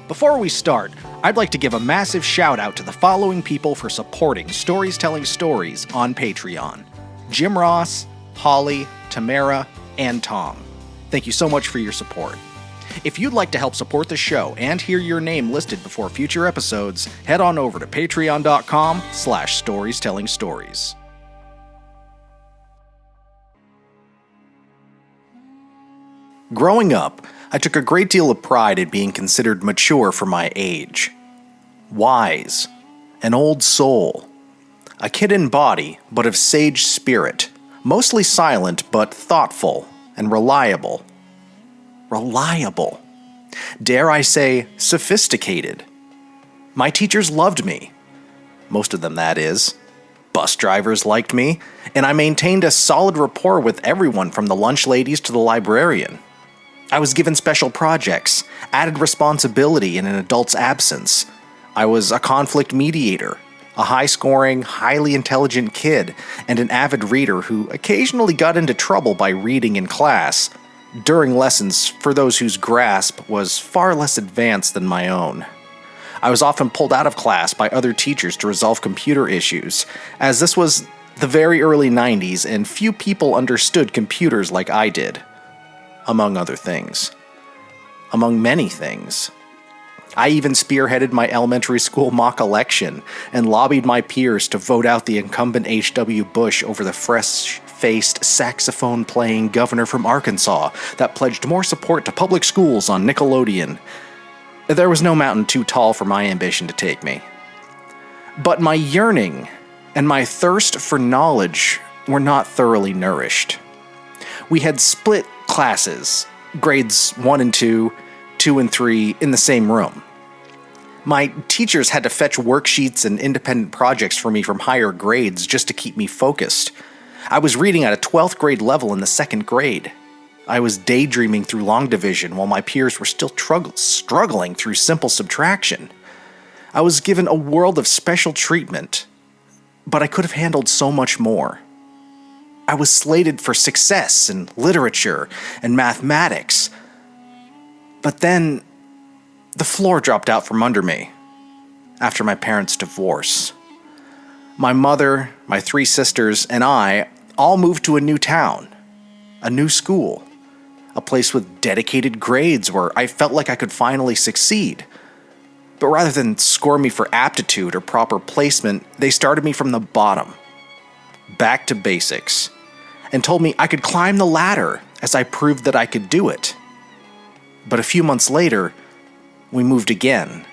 Before we start, I'd like to give a massive shout out to the following people for supporting Stories Telling Stories on Patreon: Jim Ross, Holly, Tamara, and Tom. Thank you so much for your support. If you'd like to help support the show and hear your name listed before future episodes, head on over to patreon.com/storiestelling-stories. Growing up, I took a great deal of pride in being considered mature for my age. Wise, an old soul, a kid in body, but of sage spirit, mostly silent but thoughtful and reliable. Reliable. Dare I say, sophisticated. My teachers loved me. Most of them, that is. Bus drivers liked me, and I maintained a solid rapport with everyone from the lunch ladies to the librarian. I was given special projects, added responsibility in an adult's absence. I was a conflict mediator, a high-scoring, highly intelligent kid, and an avid reader who occasionally got into trouble by reading in class, during lessons for those whose grasp was far less advanced than my own. I was often pulled out of class by other teachers to resolve computer issues, as this was the very early 90s and few people understood computers like I did. Among other things. Among many things. I even spearheaded my elementary school mock election and lobbied my peers to vote out the incumbent H.W. Bush over the fresh-faced, saxophone-playing governor from Arkansas that pledged more support to public schools on Nickelodeon. There was no mountain too tall for my ambition to take me. But my yearning and my thirst for knowledge were not thoroughly nourished. We had split classes, grades 1 and 2, 2 and 3, in the same room. My teachers had to fetch worksheets and independent projects for me from higher grades just to keep me focused. I was reading at a 12th grade level in the 2nd grade. I was daydreaming through long division while my peers were still struggling through simple subtraction. I was given a world of special treatment, but I could have handled so much more. I was slated for success in literature and mathematics. But then, the floor dropped out from under me after my parents' divorce. My mother, my 3 sisters, and I all moved to a new town, a new school, a place with dedicated grades where I felt like I could finally succeed. But rather than score me for aptitude or proper placement, they started me from the bottom, back to basics, and told me I could climb the ladder as I proved that I could do it. But a few months later, we moved again.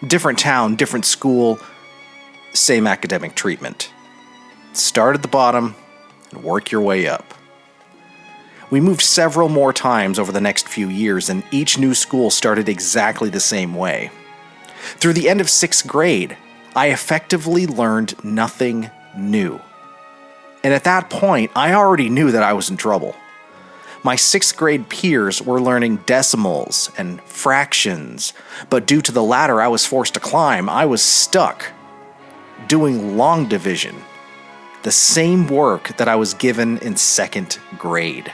Different town, different school, same academic treatment. Start at the bottom and work your way up. We moved several more times over the next few years, and each new school started exactly the same way. Through the end of 6th grade, I effectively learned nothing new. And at that point, I already knew that I was in trouble. My 6th grade peers were learning decimals and fractions, but due to the ladder I was forced to climb, I was stuck doing long division, the same work that I was given in 2nd grade.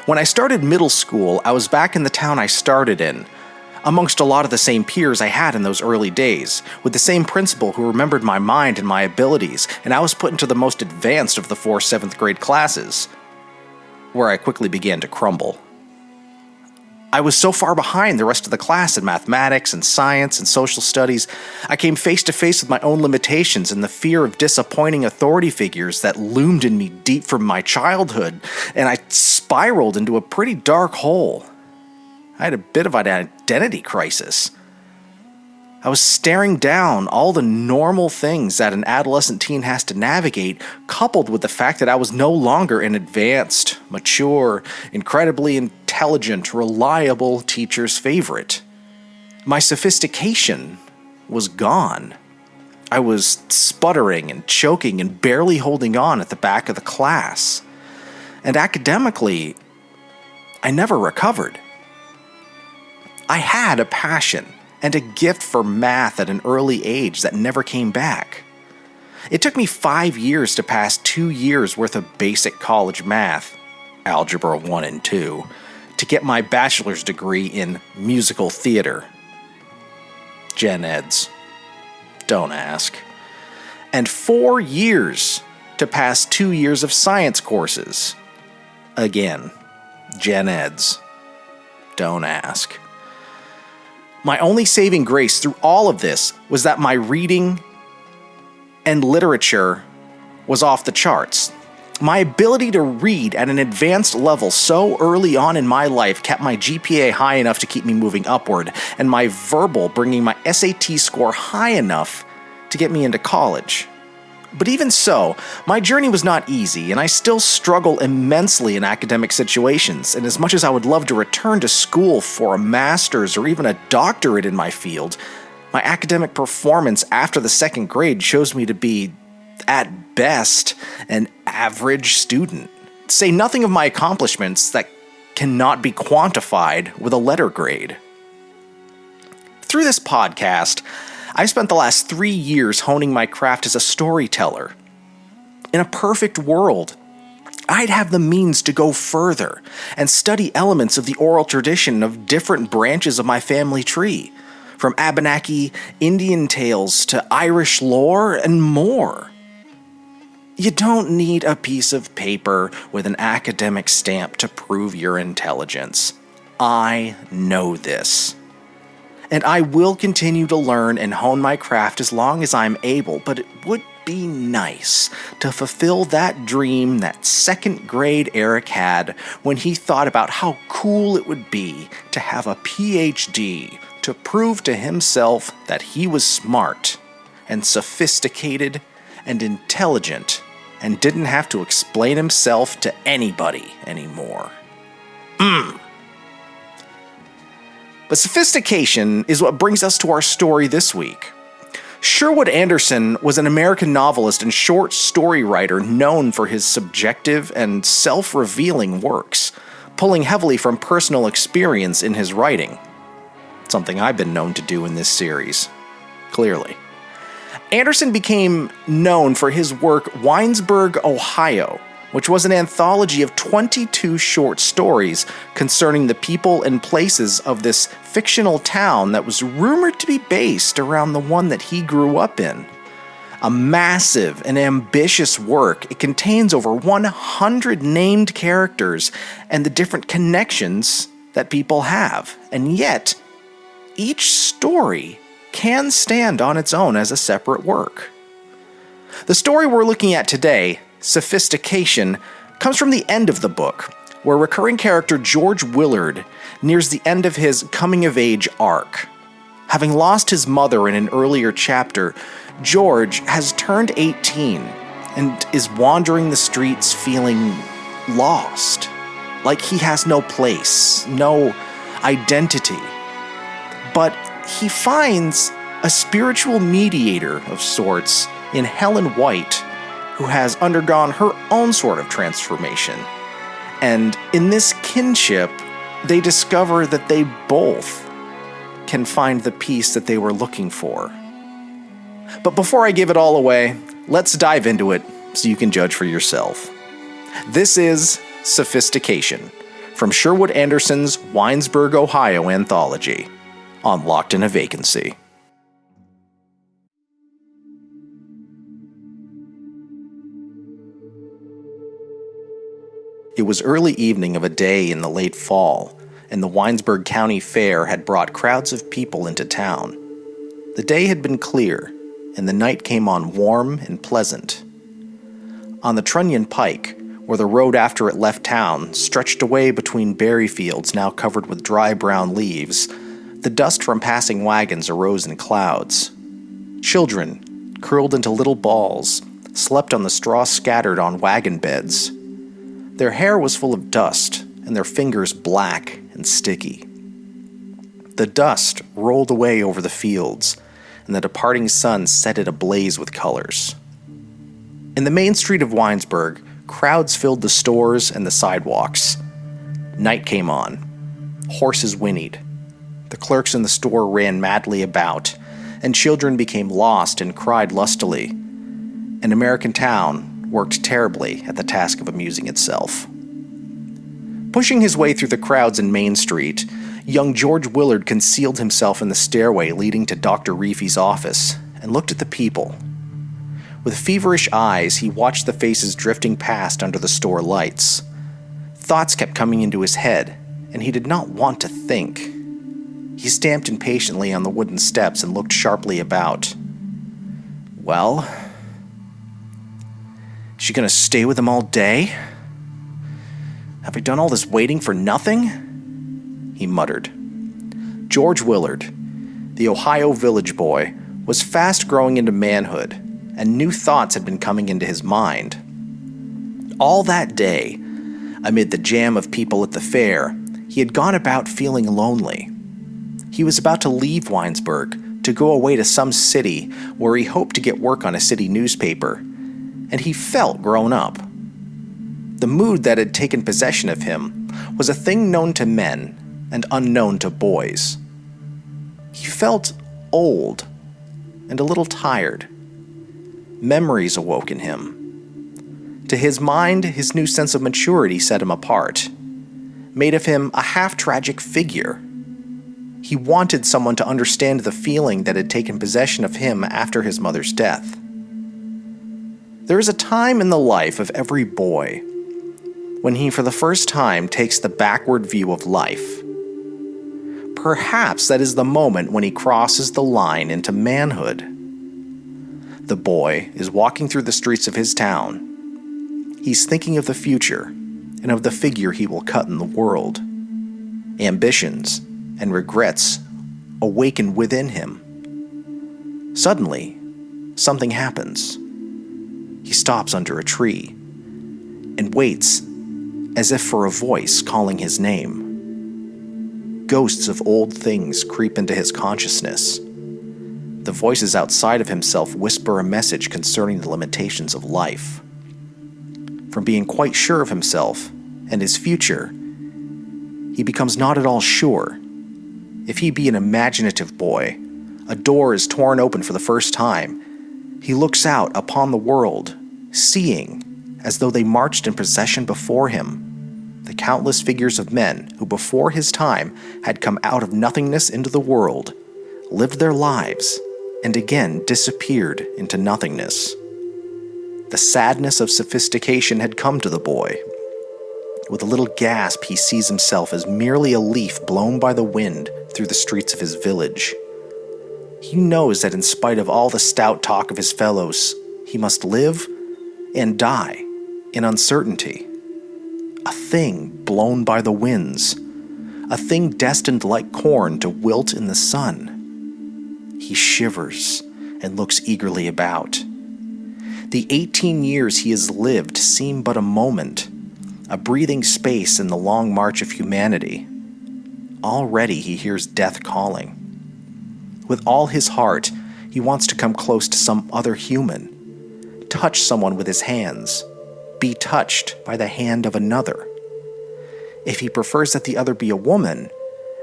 When I started middle school, I was back in the town I started in, amongst a lot of the same peers I had in those early days, with the same principal who remembered my mind and my abilities, and I was put into the most advanced of the 4 7th grade classes, where I quickly began to crumble. I was so far behind the rest of the class in mathematics and science and social studies, I came face to face with my own limitations and the fear of disappointing authority figures that loomed in me deep from my childhood, and I spiraled into a pretty dark hole. I had a bit of an identity crisis. I was staring down all the normal things that an adolescent teen has to navigate, coupled with the fact that I was no longer an advanced, mature, incredibly intelligent, reliable teacher's favorite. My sophistication was gone. I was sputtering and choking and barely holding on at the back of the class. And academically, I never recovered. I had a passion and a gift for math at an early age that never came back. It took me 5 years to pass 2 years worth of basic college math, Algebra 1 and 2, to get my bachelor's degree in musical theater. Gen Eds. Don't ask. And 4 years to pass 2 years of science courses. Again, Gen Eds. Don't ask. My only saving grace through all of this was that my reading and literature was off the charts. My ability to read at an advanced level so early on in my life kept my GPA high enough to keep me moving upward, and my verbal bringing my SAT score high enough to get me into college. But even so, my journey was not easy, and I still struggle immensely in academic situations, and as much as I would love to return to school for a master's or even a doctorate in my field, my academic performance after the second grade shows me to be, at best, an average student. Say nothing of my accomplishments that cannot be quantified with a letter grade. Through this podcast, I spent the last 3 years honing my craft as a storyteller. In a perfect world, I'd have the means to go further and study elements of the oral tradition of different branches of my family tree, from Abenaki Indian tales to Irish lore and more. You don't need a piece of paper with an academic stamp to prove your intelligence. I know this. And I will continue to learn and hone my craft as long as I'm able, but it would be nice to fulfill that dream that second grade Eric had when he thought about how cool it would be to have a PhD to prove to himself that he was smart and sophisticated and intelligent and didn't have to explain himself to anybody anymore. But sophistication is what brings us to our story this week. Sherwood Anderson was an American novelist and short story writer known for his subjective and self-revealing works, pulling heavily from personal experience in his writing. Something I've been known to do in this series, clearly. Anderson became known for his work Winesburg, Ohio, which was an anthology of 22 short stories concerning the people and places of this fictional town that was rumored to be based around the one that he grew up in. A massive and ambitious work, it contains over 100 named characters and the different connections that people have, and yet each story can stand on its own as a separate work. The story we're looking at today, Sophistication, comes from the end of the book, where recurring character George Willard nears the end of his coming-of-age arc. Having lost his mother in an earlier chapter, George has turned 18 and is wandering the streets feeling lost, like he has no place, no identity. But he finds a spiritual mediator of sorts in Helen White, who has undergone her own sort of transformation. And in this kinship, they discover that they both can find the peace that they were looking for. But before I give it all away, let's dive into it so you can judge for yourself. This is Sophistication, from Sherwood Anderson's Winesburg, Ohio anthology, on Locked in a Vacancy. It was early evening of a day in the late fall, and the Winesburg County Fair had brought crowds of people into town. The day had been clear, and the night came on warm and pleasant. On the Trunnion Pike, where the road after it left town stretched away between berry fields now covered with dry brown leaves, the dust from passing wagons arose in clouds. Children, curled into little balls, slept on the straw scattered on wagon beds. Their hair was full of dust, and their fingers black and sticky. The dust rolled away over the fields, and the departing sun set it ablaze with colors. In the main street of Winesburg, crowds filled the stores and the sidewalks. Night came on. Horses whinnied. The clerks in the store ran madly about, and children became lost and cried lustily. An American town worked terribly at the task of amusing itself. Pushing his way through the crowds in Main Street, young George Willard concealed himself in the stairway leading to Dr. Reefy's office and looked at the people. With feverish eyes, he watched the faces drifting past under the store lights. Thoughts kept coming into his head, and he did not want to think. He stamped impatiently on the wooden steps and looked sharply about. Well, is she gonna stay with him all day? Have I done all this waiting for nothing? He muttered. George Willard, the Ohio village boy, was fast growing into manhood, and new thoughts had been coming into his mind. All that day, amid the jam of people at the fair, he had gone about feeling lonely. He was about to leave Winesburg to go away to some city where he hoped to get work on a city newspaper, and he felt grown up. The mood that had taken possession of him was a thing known to men and unknown to boys. He felt old and a little tired. Memories awoke in him. To his mind, his new sense of maturity set him apart, made of him a half-tragic figure. He wanted someone to understand the feeling that had taken possession of him after his mother's death. There is a time in the life of every boy when he for the first time takes the backward view of life. Perhaps that is the moment when he crosses the line into manhood. The boy is walking through the streets of his town. He's thinking of the future and of the figure he will cut in the world. Ambitions and regrets awaken within him. Suddenly, something happens. He stops under a tree and waits as if for a voice calling his name. Ghosts of old things creep into his consciousness. The voices outside of himself whisper a message concerning the limitations of life. From being quite sure of himself and his future, he becomes not at all sure. If he be an imaginative boy, a door is torn open for the first time. He looks out upon the world, seeing, as though they marched in procession before him, the countless figures of men who before his time had come out of nothingness into the world, lived their lives, and again disappeared into nothingness. The sadness of sophistication had come to the boy. With a little gasp, he sees himself as merely a leaf blown by the wind through the streets of his village. He knows that in spite of all the stout talk of his fellows, he must live and die in uncertainty. A thing blown by the winds. A thing destined like corn to wilt in the sun. He shivers and looks eagerly about. The 18 years he has lived seem but a moment, a breathing space in the long march of humanity. Already he hears death calling. With all his heart, he wants to come close to some other human, touch someone with his hands, be touched by the hand of another. If he prefers that the other be a woman,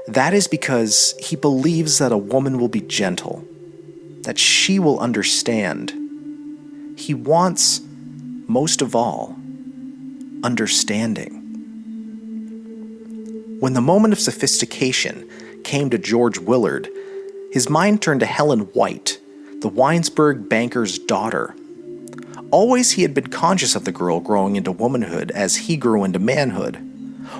that is because he believes that a woman will be gentle, that she will understand. He wants, most of all, understanding. When the moment of sophistication came to George Willard, his mind turned to Helen White, the Winesburg banker's daughter. Always he had been conscious of the girl growing into womanhood as he grew into manhood.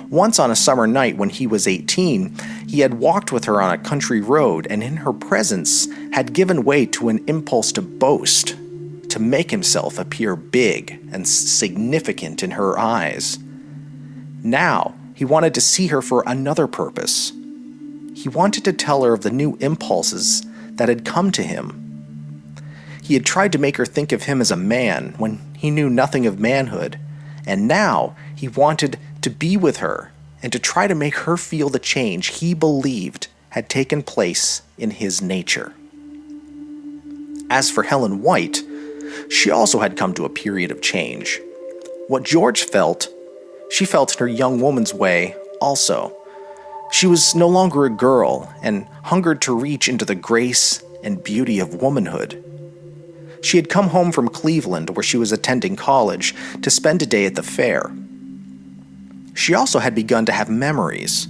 Once on a summer night when he was 18, he had walked with her on a country road and in her presence had given way to an impulse to boast, to make himself appear big and significant in her eyes. Now, he wanted to see her for another purpose. He wanted to tell her of the new impulses that had come to him. He had tried to make her think of him as a man when he knew nothing of manhood, and now he wanted to be with her and to try to make her feel the change he believed had taken place in his nature. As for Helen White, she also had come to a period of change. What George felt, she felt in her young woman's way also. She was no longer a girl and hungered to reach into the grace and beauty of womanhood. She had come home from Cleveland, where she was attending college, to spend a day at the fair. She also had begun to have memories.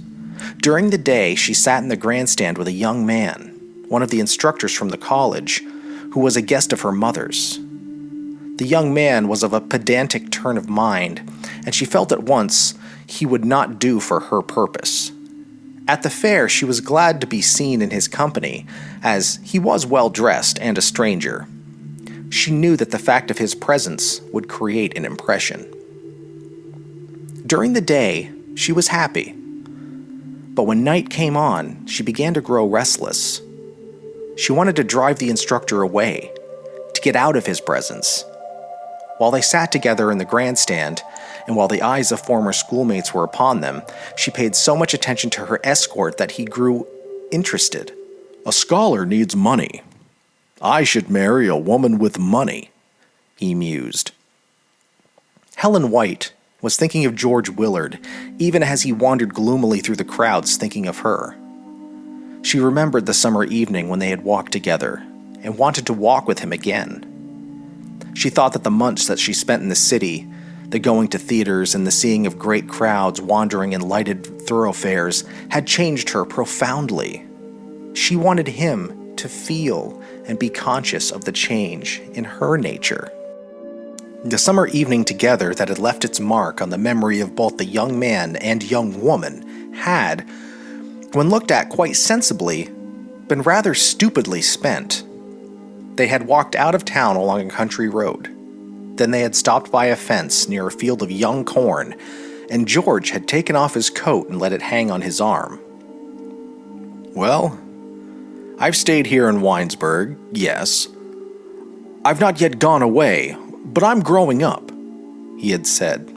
During the day, she sat in the grandstand with a young man, one of the instructors from the college, who was a guest of her mother's. The young man was of a pedantic turn of mind, and she felt at once he would not do for her purpose. At the fair, she was glad to be seen in his company, as he was well dressed and a stranger. She knew that the fact of his presence would create an impression. During the day, she was happy. But when night came on, she began to grow restless. She wanted to drive the instructor away, to get out of his presence. While they sat together in the grandstand, and while the eyes of former schoolmates were upon them, she paid so much attention to her escort that he grew interested. "A scholar needs money. I should marry a woman with money," he mused. Helen White was thinking of George Willard, even as he wandered gloomily through the crowds thinking of her. She remembered the summer evening when they had walked together, and wanted to walk with him again. She thought that the months that she spent in the city, the going to theaters and the seeing of great crowds wandering in lighted thoroughfares, had changed her profoundly. She wanted him to feel and be conscious of the change in her nature. The summer evening together that had left its mark on the memory of both the young man and young woman had, when looked at quite sensibly, been rather stupidly spent. They had walked out of town along a country road. Then they had stopped by a fence near a field of young corn, and George had taken off his coat and let it hang on his arm. "Well, I've stayed here in Winesburg, yes. I've not yet gone away, but I'm growing up," he had said.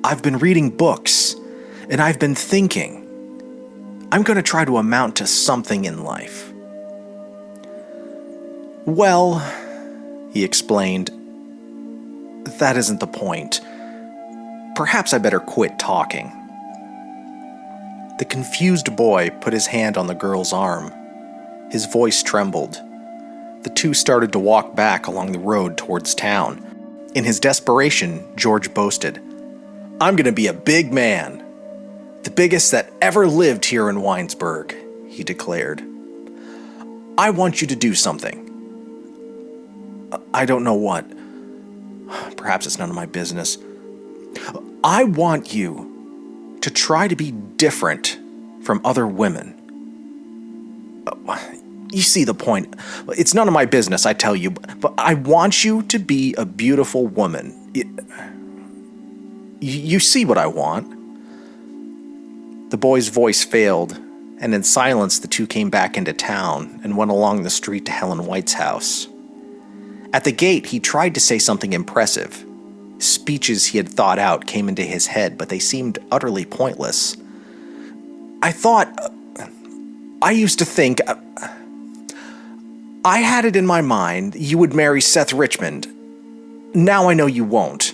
"I've been reading books, and I've been thinking. I'm going to try to amount to something in life." "Well," he explained, "that isn't the point. Perhaps I better quit talking." The confused boy put his hand on the girl's arm. His voice trembled. The two started to walk back along the road towards town. In his desperation, George boasted, "I'm going to be a big man. The biggest that ever lived here in Winesburg," he declared. "I want you to do something. I don't know what. Perhaps it's none of my business. I want you to try to be different from other women. You see the point. It's none of my business, I tell you, but I want you to be a beautiful woman. You see what I want?" The boy's voice failed, and in silence the two came back into town and went along the street to Helen White's house. At the gate, he tried to say something impressive. Speeches he had thought out came into his head, but they seemed utterly pointless. I used to think, I had it in my mind you would marry Seth Richmond. Now I know you won't,"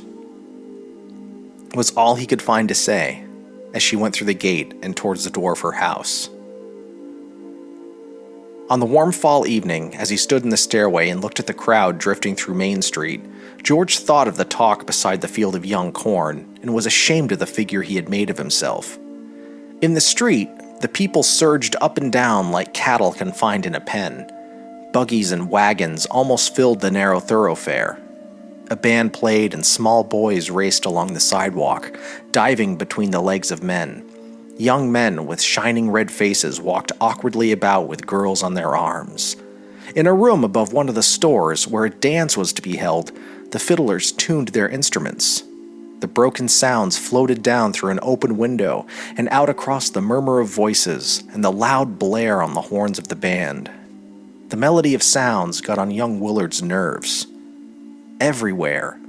was all he could find to say as she went through the gate and towards the door of her house. On the warm fall evening, as he stood in the stairway and looked at the crowd drifting through Main Street, George thought of the talk beside the field of young corn and was ashamed of the figure he had made of himself. In the street, the people surged up and down like cattle confined in a pen. Buggies and wagons almost filled the narrow thoroughfare. A band played and small boys raced along the sidewalk, diving between the legs of men. Young men with shining red faces walked awkwardly about with girls on their arms. In a room above one of the stores where a dance was to be held, the fiddlers tuned their instruments. The broken sounds floated down through an open window and out across the murmur of voices and the loud blare on the horns of the band. The melody of sounds got on young Willard's nerves. Everywhere,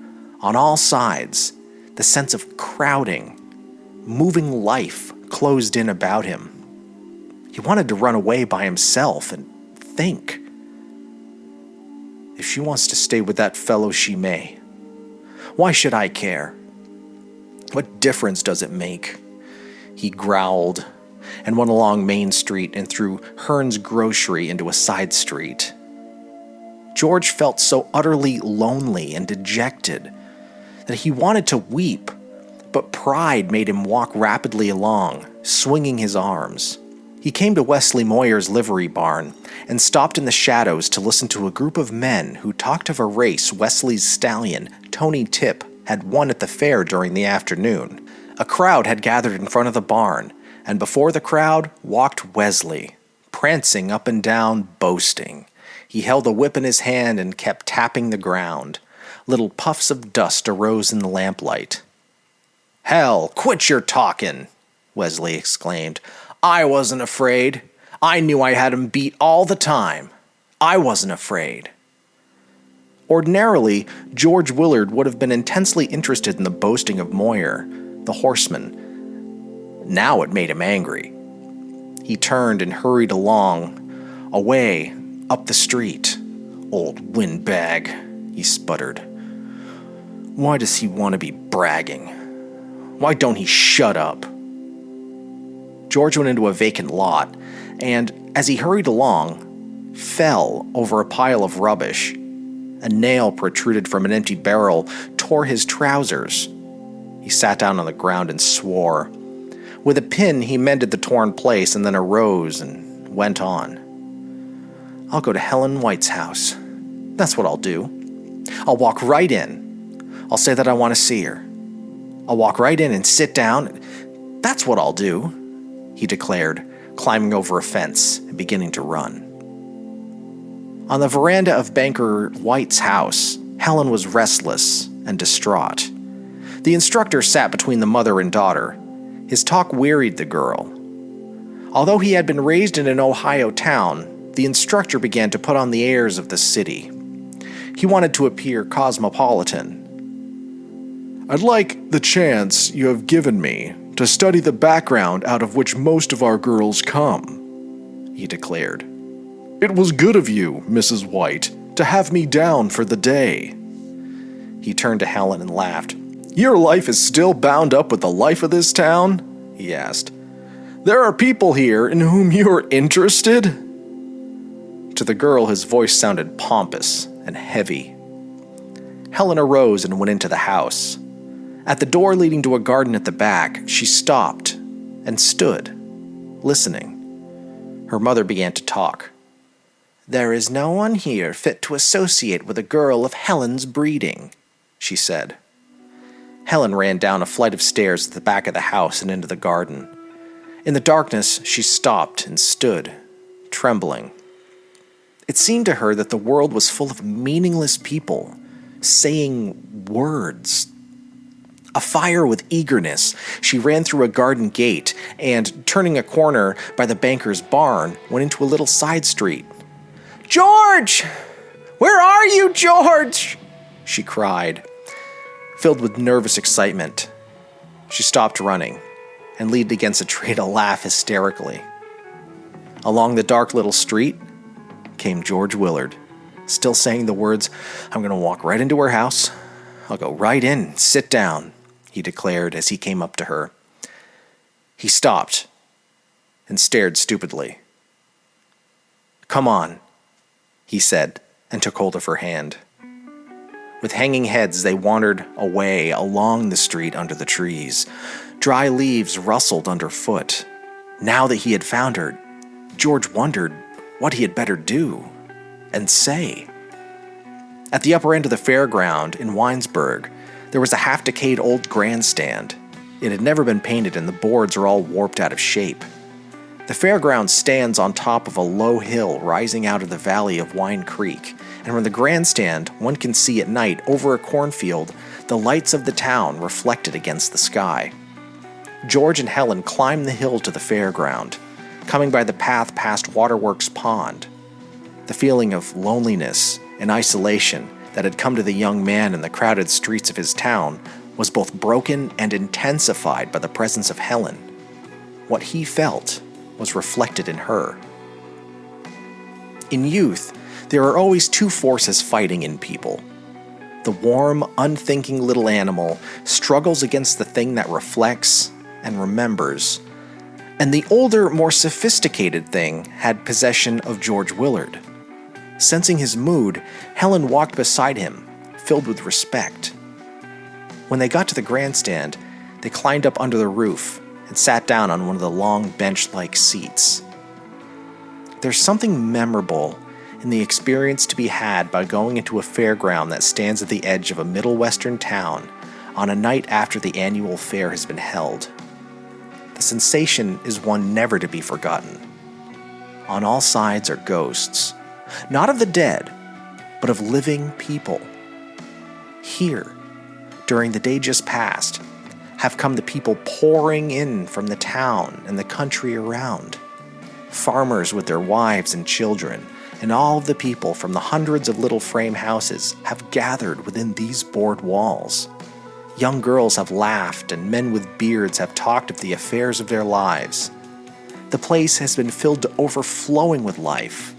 on all sides, the sense of crowding, moving life closed in about him. He wanted to run away by himself and think. If she wants to stay with that fellow, she may. Why should I care? What difference does it make? He growled and went along Main Street and through Hearn's grocery into a side street. George felt so utterly lonely and dejected that he wanted to weep, but pride made him walk rapidly along, swinging his arms. He came to Wesley Moyer's livery barn and stopped in the shadows to listen to a group of men who talked of a race Wesley's stallion, Tony Tip, had won at the fair during the afternoon. A crowd had gathered in front of the barn, and before the crowd walked Wesley, prancing up and down, boasting. He held a whip in his hand and kept tapping the ground. Little puffs of dust arose in the lamplight. "Hell, quit your talking," Wesley exclaimed. "I wasn't afraid. I knew I had him beat all the time. I wasn't afraid." Ordinarily, George Willard would have been intensely interested in the boasting of Moyer, the horseman. Now it made him angry. He turned and hurried along, away, up the street. "Old windbag," he sputtered. "Why does he want to be bragging? Why don't he shut up?" George went into a vacant lot, and as he hurried along, fell over a pile of rubbish. A nail protruded from an empty barrel, tore his trousers. He sat down on the ground and swore. With a pin, he mended the torn place and then arose and went on. "I'll go to Helen White's house. That's what I'll do. I'll walk right in. I'll say that I want to see her. I'll walk right in and sit down. That's what I'll do," he declared, climbing over a fence and beginning to run. On the veranda of Banker White's house, Helen was restless and distraught. The instructor sat between the mother and daughter. His talk wearied the girl. Although he had been raised in an Ohio town, the instructor began to put on the airs of the city. He wanted to appear cosmopolitan. "I'd like the chance you have given me to study the background out of which most of our girls come," he declared. "It was good of you, Mrs. White, to have me down for the day." He turned to Helen and laughed. "Your life is still bound up with the life of this town?" he asked. "There are people here in whom you are interested?" To the girl, his voice sounded pompous and heavy. Helen arose and went into the house. At the door leading to a garden at the back, she stopped and stood, listening. Her mother began to talk. "There is no one here fit to associate with a girl of Helen's breeding," she said. Helen ran down a flight of stairs at the back of the house and into the garden. In the darkness, she stopped and stood, trembling. It seemed to her that the world was full of meaningless people, saying words. Afire with eagerness, she ran through a garden gate and, turning a corner by the banker's barn, went into a little side street. "George! Where are you, George?" she cried, filled with nervous excitement. She stopped running and leaned against a tree to laugh hysterically. Along the dark little street came George Willard, still saying the words, "I'm going to walk right into her house. I'll go right in and sit down," he declared as he came up to her. He stopped and stared stupidly. "Come on," he said, and took hold of her hand. With hanging heads, they wandered away along the street under the trees. Dry leaves rustled underfoot. Now that he had found her, George wondered what he had better do and say. At the upper end of the fairground in Winesburg, there was a half-decayed old grandstand. It had never been painted and the boards are all warped out of shape. The fairground stands on top of a low hill rising out of the valley of Wine Creek, and from the grandstand, one can see at night over a cornfield the lights of the town reflected against the sky. George and Helen climbed the hill to the fairground, coming by the path past Waterworks Pond. The feeling of loneliness and isolation that had come to the young man in the crowded streets of his town was both broken and intensified by the presence of Helen. What he felt was reflected in her. In youth, there are always two forces fighting in people. The warm, unthinking little animal struggles against the thing that reflects and remembers. And the older, more sophisticated thing had possession of George Willard. Sensing his mood, Helen walked beside him, filled with respect. When they got to the grandstand, They climbed up under the roof and sat down on one of the long bench-like seats. There's something memorable in the experience to be had by going into a fairground that stands at the edge of a Middle Western town on a night after the annual fair has been held. The sensation is one never to be forgotten. On all sides are ghosts, not of the dead, but of living people. Here, during the day just past, have come the people pouring in from the town and the country around. Farmers with their wives and children, and all of the people from the hundreds of little frame houses have gathered within these board walls. Young girls have laughed, and men with beards have talked of the affairs of their lives. The place has been filled to overflowing with life.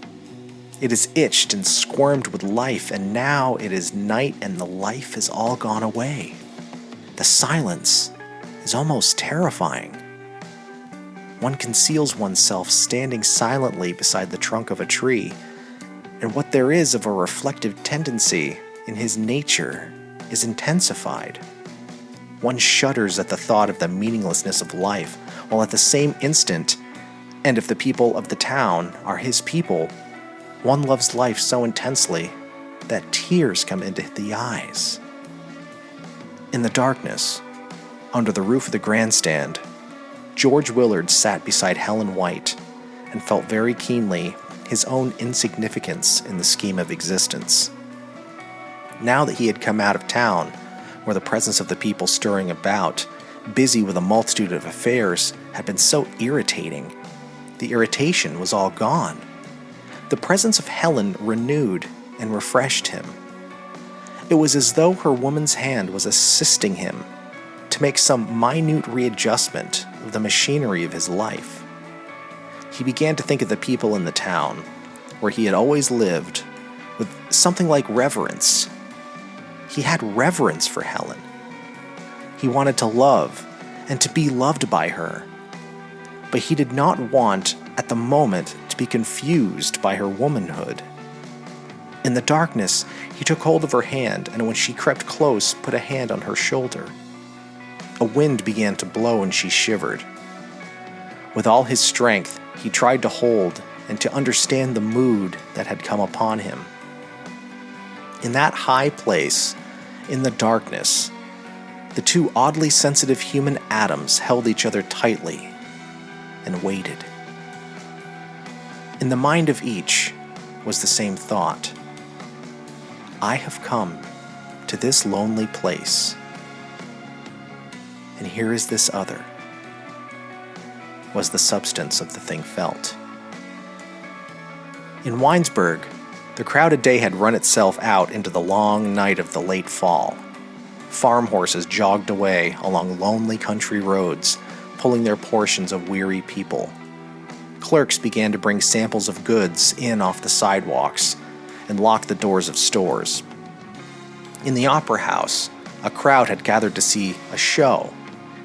It has itched and squirmed with life, and now it is night and the life has all gone away. The silence is almost terrifying. One conceals oneself standing silently beside the trunk of a tree, and what there is of a reflective tendency in his nature is intensified. One shudders at the thought of the meaninglessness of life, while at the same instant, and if the people of the town are his people, one loves life so intensely that tears come into the eyes. In the darkness, under the roof of the grandstand, George Willard sat beside Helen White and felt very keenly his own insignificance in the scheme of existence. Now that he had come out of town, where the presence of the people stirring about, busy with a multitude of affairs, had been so irritating, the irritation was all gone. The presence of Helen renewed and refreshed him. It was as though her woman's hand was assisting him to make some minute readjustment of the machinery of his life. He began to think of the people in the town, where he had always lived, with something like reverence. He had reverence for Helen. He wanted to love and to be loved by her. But he did not want, at the moment, to be confused by her womanhood. In the darkness, he took hold of her hand, and when she crept close, put a hand on her shoulder. A wind began to blow, and she shivered. With all his strength, he tried to hold and to understand the mood that had come upon him. In that high place, in the darkness, the two oddly sensitive human atoms held each other tightly and waited. In the mind of each was the same thought. I have come to this lonely place, and here is this other, was the substance of the thing felt. In Winesburg, the crowded day had run itself out into the long night of the late fall. Farm horses jogged away along lonely country roads, pulling their portions of weary people. Clerks began to bring samples of goods in off the sidewalks and lock the doors of stores. In the Opera House, a crowd had gathered to see a show,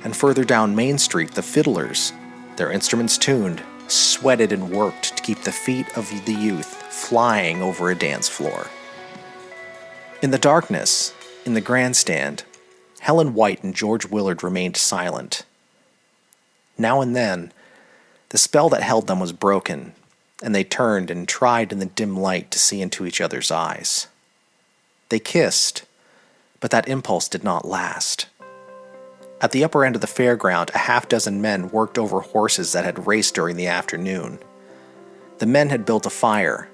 and further down Main Street, the fiddlers, their instruments tuned, sweated and worked to keep the feet of the youth flying over a dance floor. In the darkness, in the grandstand, Helen White and George Willard remained silent. Now and then, the spell that held them was broken, and they turned and tried in the dim light to see into each other's eyes. They kissed, but that impulse did not last. At the upper end of the fairground, a half-dozen men worked over horses that had raced during the afternoon. The men had built a fire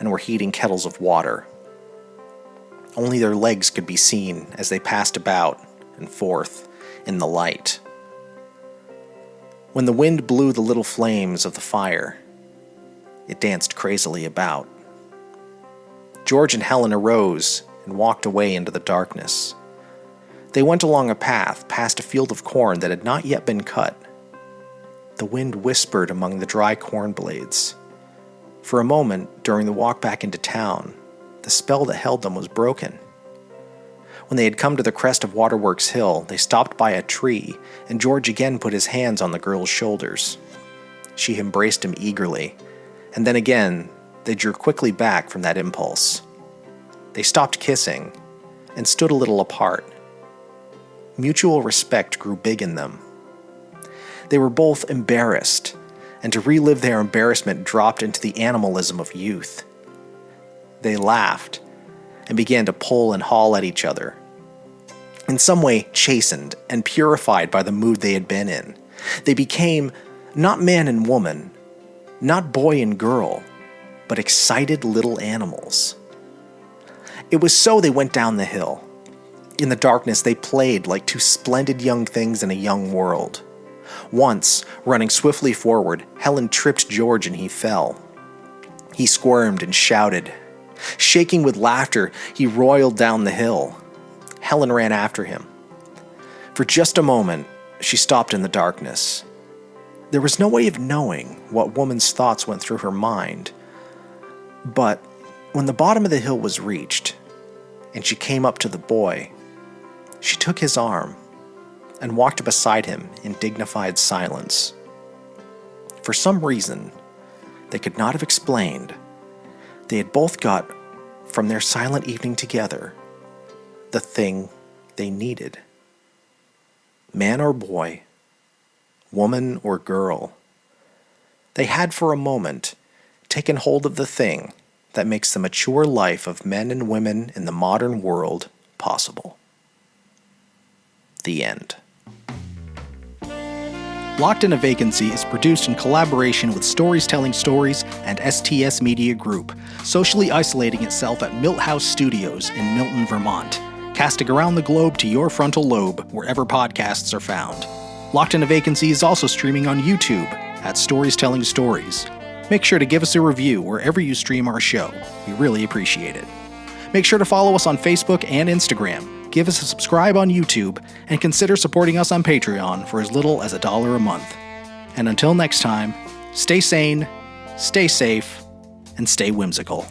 and were heating kettles of water. Only their legs could be seen as they passed about and forth in the light. When the wind blew the little flames of the fire, it danced crazily about. George and Helen arose and walked away into the darkness. They went along a path past a field of corn that had not yet been cut. The wind whispered among the dry corn blades. For a moment, during the walk back into town, the spell that held them was broken. When they had come to the crest of Waterworks Hill, they stopped by a tree, and George again put his hands on the girl's shoulders. She embraced him eagerly, and then again they drew quickly back from that impulse. They stopped kissing and stood a little apart. mutual respect grew big in them. They were both embarrassed, and to relive their embarrassment dropped into the animalism of youth. They laughed and began to pull and haul at each other, in some way chastened and purified by the mood they had been in. They became not man and woman, not boy and girl, but excited little animals. It was so they went down the hill. In the darkness, they played like two splendid young things in a young world. Once, running swiftly forward, Helen tripped George and he fell. He squirmed and shouted. Shaking with laughter, he roiled down the hill. Helen ran after him. For just a moment, she stopped in the darkness. There was no way of knowing what woman's thoughts went through her mind. But when the bottom of the hill was reached, and she came up to the boy, she took his arm and walked beside him in dignified silence. For some reason they could not have explained, they had both got from their silent evening together the thing they needed. Man or boy, woman or girl, they had for a moment taken hold of the thing that makes the mature life of men and women in the modern world possible. The end. Locked in a Vacancy is produced in collaboration with Stories Telling Stories and STS Media Group, socially isolating itself at Milt House Studios in Milton, Vermont, casting around the globe to your frontal lobe wherever podcasts are found. Locked in a Vacancy is also streaming on YouTube at Stories Telling Stories. Make sure to give us a review wherever you stream our show. We really appreciate it. Make sure to follow us on Facebook and Instagram. Give us a subscribe on YouTube, and consider supporting us on Patreon for as little as $1 a month. And until next time, stay sane, stay safe, and stay whimsical.